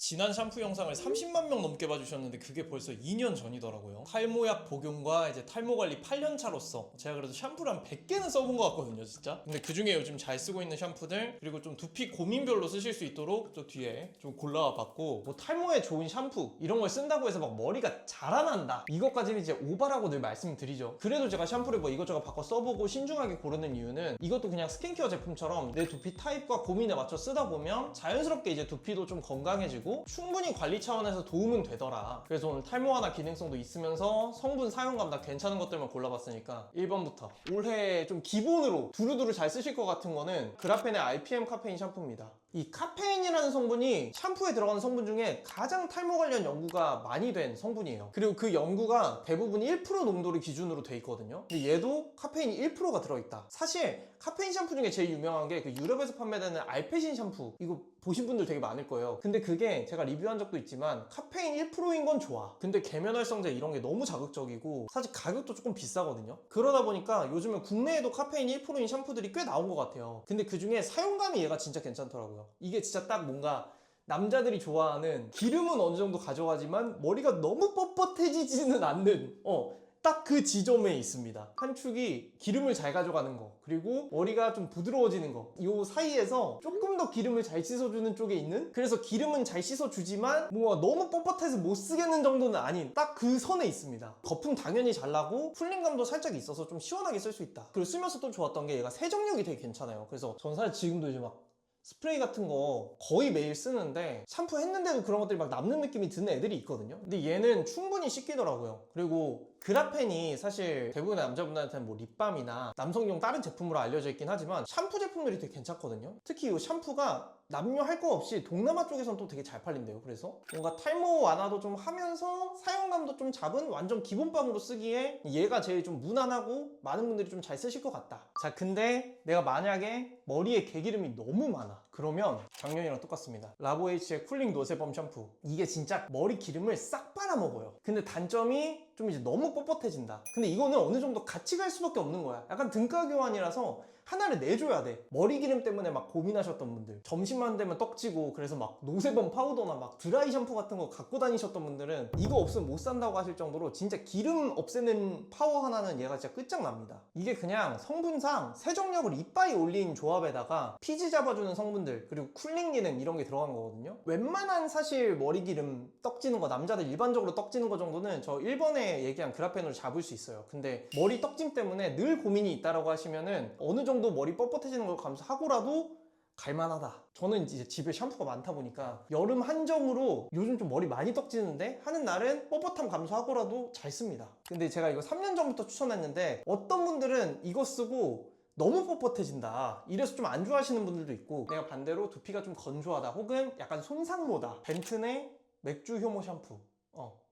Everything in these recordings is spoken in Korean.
지난 샴푸 영상을 30만 명 넘게 봐주셨는데 그게 벌써 2년 전이더라고요. 탈모약 복용과 이제 탈모 관리 8년 차로서 제가 그래도 샴푸를 한 100개는 써본 것 같거든요, 진짜. 근데 그 중에 요즘 잘 쓰고 있는 샴푸들, 그리고 좀 두피 고민별로 쓰실 수 있도록 저 뒤에 좀 골라와 봤고, 뭐 탈모에 좋은 샴푸 이런 걸 쓴다고 해서 막 머리가 자라난다, 이것까지는 이제 오바라고 늘 말씀드리죠. 그래도 제가 샴푸를 뭐 이것저것 바꿔 써보고 신중하게 고르는 이유는, 이것도 그냥 스킨케어 제품처럼 내 두피 타입과 고민에 맞춰 쓰다 보면 자연스럽게 이제 두피도 좀 건강해지고 충분히 관리 차원에서 도움은 되더라. 그래서 오늘 탈모화나 기능성도 있으면서 성분 사용감 다 괜찮은 것들만 골라봤으니까 1번부터 올해 좀 기본으로 두루두루 잘 쓰실 것 같은 거는 그라펜의 RPM 카페인 샴푸입니다. 이 카페인이라는 성분이 샴푸에 들어가는 성분 중에 가장 탈모 관련 연구가 많이 된 성분이에요. 그리고 그 연구가 대부분 1% 농도를 기준으로 돼 있거든요. 근데 얘도 카페인이 1%가 들어있다. 사실 카페인 샴푸 중에 제일 유명한 게 그 유럽에서 판매되는 알페신 샴푸, 이거 보신 분들 되게 많을 거예요. 근데 그게 제가 리뷰한 적도 있지만 카페인 1%인 건 좋아. 근데 계면활성제 이런 게 너무 자극적이고 사실 가격도 조금 비싸거든요. 그러다 보니까 요즘은 국내에도 카페인 1%인 샴푸들이 꽤 나온 것 같아요. 근데 그 중에 사용감이 얘가 진짜 괜찮더라고요. 이게 진짜 딱 뭔가 남자들이 좋아하는, 기름은 어느 정도 가져가지만 머리가 너무 뻣뻣해지지는 않는 딱 그 지점에 있습니다. 한 축이 기름을 잘 가져가는 거, 그리고 머리가 좀 부드러워지는 거, 이 사이에서 조금 더 기름을 잘 씻어주는 쪽에 있는, 그래서 기름은 잘 씻어주지만 뭔가 너무 뻣뻣해서 못 쓰겠는 정도는 아닌 딱 그 선에 있습니다. 거품 당연히 잘 나고 풀링감도 살짝 있어서 좀 시원하게 쓸 수 있다. 그리고 쓰면서 또 좋았던 게 얘가 세정력이 되게 괜찮아요. 그래서 전 사실 지금도 이제 막 스프레이 같은 거 거의 매일 쓰는데 샴푸 했는데도 그런 것들이 막 남는 느낌이 드는 애들이 있거든요. 근데 얘는 충분히 씻기더라고요. 그리고 그라펜이 사실 대부분의 남자분들한테는 뭐 립밤이나 남성용 다른 제품으로 알려져 있긴 하지만 샴푸 제품들이 되게 괜찮거든요. 특히 이 샴푸가 남녀 할 거 없이 동남아 쪽에서는 또 되게 잘 팔린대요. 그래서 뭔가 탈모 완화도 좀 하면서 사용감도 좀 잡은 완전 기본밤으로 쓰기에 얘가 제일 좀 무난하고 많은 분들이 좀 잘 쓰실 것 같다. 자, 근데 내가 만약에 머리에 개기름이 너무 많아, 그러면 작년이랑 똑같습니다. 라보에이치의 쿨링 노세범 샴푸, 이게 진짜 머리 기름을 싹 빨아먹어요. 근데 단점이 좀 이제 너무 뻣뻣해진다. 근데 이거는 어느 정도 같이 갈 수밖에 없는 거야. 약간 등가 교환이라서 하나를 내줘야 돼. 머리 기름 때문에 막 고민하셨던 분들, 점심만 되면 떡지고 그래서 막 노세범 파우더나 막 드라이 샴푸 같은 거 갖고 다니셨던 분들은 이거 없으면 못 산다고 하실 정도로 진짜 기름 없애는 파워 하나는 얘가 진짜 끝장납니다. 이게 그냥 성분상 세정력을 이빠이 올린 조합에다가 피지 잡아주는 성분들, 그리고 쿨링 기능 이런 게 들어간 거거든요. 웬만한 사실 머리 기름 떡지는 거, 남자들 일반적으로 떡지는 거 정도는 저 1번에 얘기한 그라펜으로 잡을 수 있어요. 근데 머리 떡짐 때문에 늘 고민이 있다라고 하시면은 어느 정도 머리 뻣뻣해지는 걸 감수하고라도 갈만하다. 저는 이제 집에 샴푸가 많다 보니까 여름 한정으로 요즘 좀 머리 많이 떡지는데 하는 날은 뻣뻣함 감수하고라도 잘 씁니다. 근데 제가 이거 3년 전부터 추천했는데 어떤 분들은 이거 쓰고 너무 뻣뻣해진다, 이래서 좀 안 좋아하시는 분들도 있고, 내가 반대로 두피가 좀 건조하다 혹은 약간 손상모다, 벤튼의 맥주 효모 샴푸,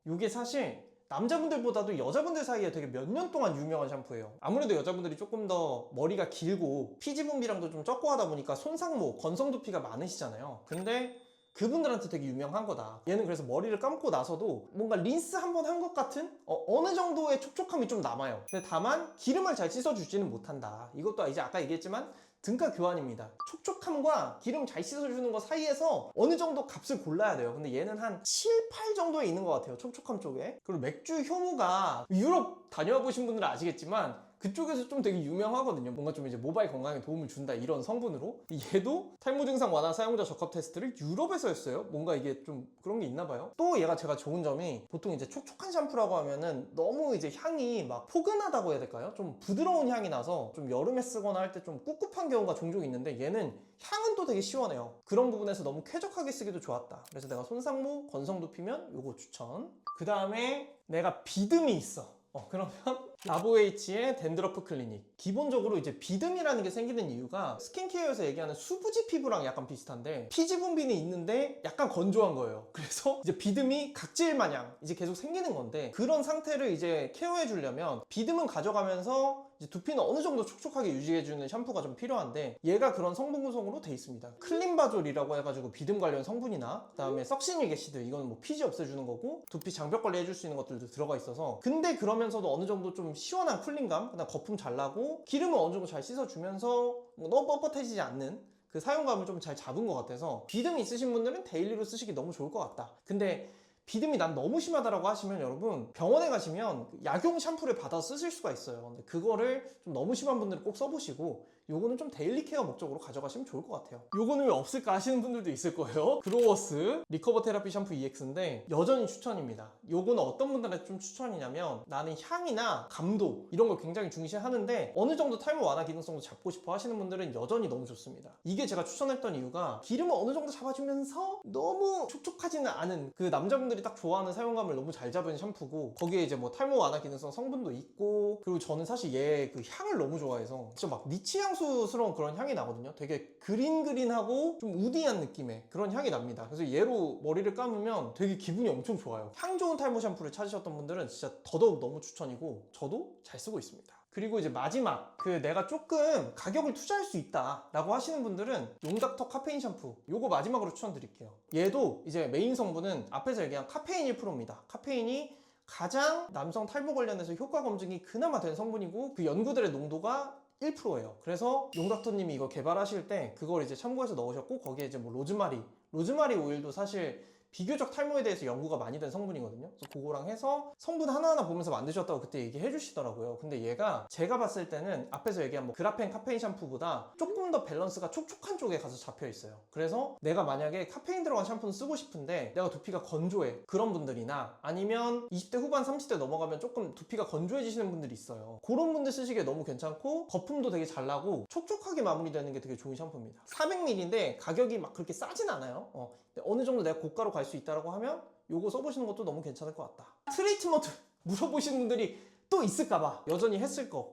이게 사실 남자분들보다도 여자분들 사이에 되게 몇 년 동안 유명한 샴푸예요. 아무래도 여자분들이 조금 더 머리가 길고 피지 분비량도 좀 적고 하다 보니까 손상모, 건성 두피가 많으시잖아요. 근데 그분들한테 되게 유명한 거다. 얘는 그래서 머리를 감고 나서도 뭔가 린스 한 번 한 것 같은 어느 정도의 촉촉함이 좀 남아요. 근데 다만 기름을 잘 씻어주지는 못한다. 이것도 이제 아까 얘기했지만 등가 교환입니다. 촉촉함과 기름 잘 씻어주는 거 사이에서 어느 정도 값을 골라야 돼요. 근데 얘는 한 7, 8 정도에 있는 것 같아요, 촉촉함 쪽에. 그리고 맥주 효모가 유럽 다녀와 보신 분들은 아시겠지만 그쪽에서 좀 되게 유명하거든요. 뭔가 좀 이제 모발 건강에 도움을 준다 이런 성분으로. 얘도 탈모 증상 완화 사용자 적합 테스트를 유럽에서 했어요. 뭔가 이게 좀 그런 게 있나 봐요. 또 얘가 제가 좋은 점이, 보통 이제 촉촉한 샴푸라고 하면은 너무 이제 향이 막 포근하다고 해야 될까요? 좀 부드러운 향이 나서 좀 여름에 쓰거나 할 때 좀 꿉꿉한 경우가 종종 있는데 얘는 향은 또 되게 시원해요. 그런 부분에서 너무 쾌적하게 쓰기도 좋았다. 그래서 내가 손상모, 건성 두피면 요거 추천. 그 다음에 내가 비듬이 있어. 그러면 라보에이치의 댄드러프 클리닉. 기본적으로 이제 비듬이라는 게 생기는 이유가 스킨케어에서 얘기하는 수부지 피부랑 약간 비슷한데 피지 분비는 있는데 약간 건조한 거예요. 그래서 이제 비듬이 각질 마냥 이제 계속 생기는 건데, 그런 상태를 이제 케어해 주려면 비듬은 가져가면서 이제 두피는 어느 정도 촉촉하게 유지해주는 샴푸가 좀 필요한데, 얘가 그런 성분 구성으로 돼 있습니다. 클린바졸이라고 해가지고 비듬 관련 성분이나, 그 다음에 석신유기 애시드, 이거는 뭐 피지 없애주는 거고 두피 장벽 관리 해줄 수 있는 것들도 들어가 있어서, 근데 그러면서도 어느 정도 좀 시원한 쿨링감, 그다음 거품 잘 나고 기름을 어느 정도 잘 씻어주면서 뭐 너무 뻣뻣해지지 않는 그 사용감을 좀 잘 잡은 것 같아서 비듬이 있으신 분들은 데일리로 쓰시기 너무 좋을 것 같다. 근데 비듬이 난 너무 심하다라고 하시면 여러분 병원에 가시면 약용 샴푸를 받아 쓰실 수가 있어요. 근데 그거를 좀 너무 심한 분들은 꼭 써보시고 요거는 좀 데일리 케어 목적으로 가져가시면 좋을 것 같아요. 요거는 왜 없을까 하시는 분들도 있을 거예요. 그로워스 리커버 테라피 샴푸 EX인데 여전히 추천입니다. 요거는 어떤 분들한테 좀 추천이냐면 나는 향이나 감도 이런 걸 굉장히 중시하는데 어느 정도 탈모 완화 기능성도 잡고 싶어 하시는 분들은 여전히 너무 좋습니다. 이게 제가 추천했던 이유가 기름을 어느 정도 잡아주면서 너무 촉촉하지는 않은 그 남자분들이 딱 좋아하는 사용감을 너무 잘 잡은 샴푸고 거기에 이제 뭐 탈모 완화 기능성 성분도 있고 그리고 저는 사실 얘 그 향을 너무 좋아해서 진짜 막 니치 향수스러운 그런 향이 나거든요. 되게 그린그린하고 좀 우디한 느낌의 그런 향이 납니다. 그래서 얘로 머리를 감으면 되게 기분이 엄청 좋아요. 향 좋은 탈모 샴푸를 찾으셨던 분들은 진짜 더더욱 너무 추천이고 저도 잘 쓰고 있습니다. 그리고 이제 마지막 내가 조금 가격을 투자할 수 있다 라고 하시는 분들은 용닥터 카페인 샴푸 요거 마지막으로 추천드릴게요. 얘도 이제 메인 성분은 앞에서 얘기한 카페인 1%입니다. 카페인이 가장 남성 탈모 관련해서 효과 검증이 그나마 된 성분이고 그 연구들의 농도가 1%예요. 그래서 용닥터님이 이거 개발하실 때 그걸 이제 참고해서 넣으셨고 거기에 이제 뭐 로즈마리 오일도 사실 비교적 탈모에 대해서 연구가 많이 된 성분이거든요. 그래서 그거랑 해서 성분 하나하나 보면서 만드셨다고 그때 얘기해 주시더라고요. 근데 얘가 제가 봤을 때는 앞에서 얘기한 뭐 그라펜 카페인 샴푸보다 조금 더 밸런스가 촉촉한 쪽에 가서 잡혀 있어요. 그래서 내가 만약에 카페인 들어간 샴푸는 쓰고 싶은데 내가 두피가 건조해 그런 분들이나 아니면 20대 후반 30대 넘어가면 조금 두피가 건조해지시는 분들이 있어요. 그런 분들 쓰시기에 너무 괜찮고 거품도 되게 잘 나고 촉촉하게 마무리되는 게 되게 좋은 샴푸입니다. 400ml인데 가격이 막 그렇게 싸진 않아요. 어느 정도 내가 고가로 갈 수 있다고 하면 요거 써보시는 것도 너무 괜찮을 것 같다. 트리트먼트 물어보시는 분들이 또 있을까봐 여전히 했을 거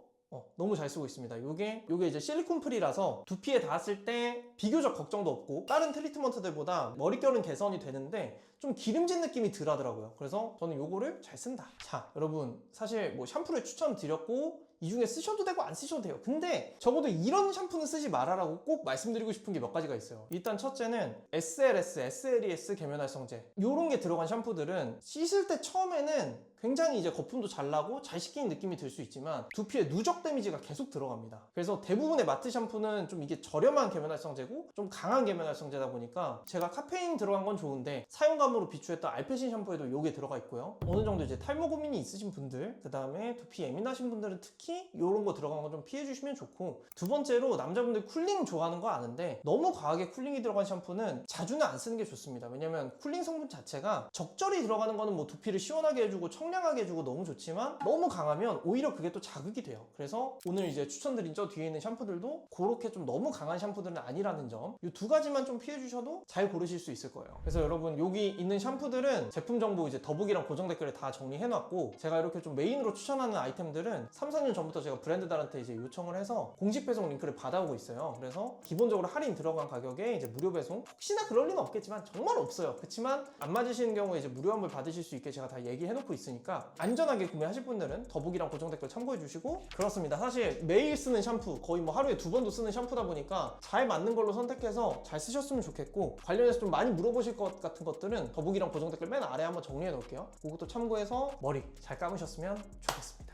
너무 잘 쓰고 있습니다. 요게 이제 실리콘 프리라서 두피에 닿았을 때 비교적 걱정도 없고 다른 트리트먼트들보다 머릿결은 개선이 되는데 좀 기름진 느낌이 덜 하더라고요. 그래서 저는 요거를 잘 쓴다. 자 여러분 사실 뭐 샴푸를 추천드렸고 이 중에 쓰셔도 되고 안 쓰셔도 돼요. 근데 적어도 이런 샴푸는 쓰지 말아라고 꼭 말씀드리고 싶은 게 몇 가지가 있어요. 일단 첫째는 SLS, SLES 계면활성제 요런 게 들어간 샴푸들은 씻을 때 처음에는 굉장히 이제 거품도 잘 나고 잘 씻기는 느낌이 들 수 있지만 두피에 누적 데미지가 계속 들어갑니다. 그래서 대부분의 마트 샴푸는 좀 이게 저렴한 계면활성제고 좀 강한 계면활성제다 보니까 제가 카페인 들어간 건 좋은데 사용감으로 비추했던 알페신 샴푸에도 요게 들어가 있고요. 어느 정도 이제 탈모 고민이 있으신 분들 그 다음에 두피 예민하신 분들은 특히 이런 거 들어간 거 좀 피해 주시면 좋고 두 번째로 남자분들 쿨링 좋아하는 거 아는데 너무 과하게 쿨링이 들어간 샴푸는 자주는 안 쓰는 게 좋습니다. 왜냐면 쿨링 성분 자체가 적절히 들어가는 거는 뭐 두피를 시원하게 해주고 청량하게 해주고 너무 좋지만 너무 강하면 오히려 그게 또 자극이 돼요. 그래서 오늘 이제 추천드린 저 뒤에 있는 샴푸들도 그렇게 좀 너무 강한 샴푸들은 아니라는 점 이 두 가지만 좀 피해 주셔도 잘 고르실 수 있을 거예요. 그래서 여러분 여기 있는 샴푸들은 제품 정보 이제 더보기랑 고정 댓글에 다 정리해 놨고 제가 이렇게 좀 메인으로 추천하는 아이템들은 3, 4년 전부터 제가 브랜드들한테 이제 요청을 해서 공식 배송 링크를 받아오고 있어요. 그래서 기본적으로 할인 들어간 가격에 이제 무료 배송 혹시나 그럴 리는 없겠지만 정말 없어요. 그렇지만 안 맞으시는 경우에 이제 무료 환불 받으실 수 있게 제가 다 얘기해 놓고 있으니까 안전하게 구매하실 분들은 더보기랑 고정 댓글 참고해 주시고 그렇습니다. 사실 매일 쓰는 샴푸 거의 뭐 하루에 2번도 쓰는 샴푸다 보니까 잘 맞는 걸로 선택해서 잘 쓰셨으면 좋겠고 관련해서 좀 많이 물어보실 것 같은 것들은 더보기랑 고정 댓글 맨 아래에 한번 정리해 놓을게요. 그것도 참고해서 머리 잘 감으셨으면 좋겠습니다.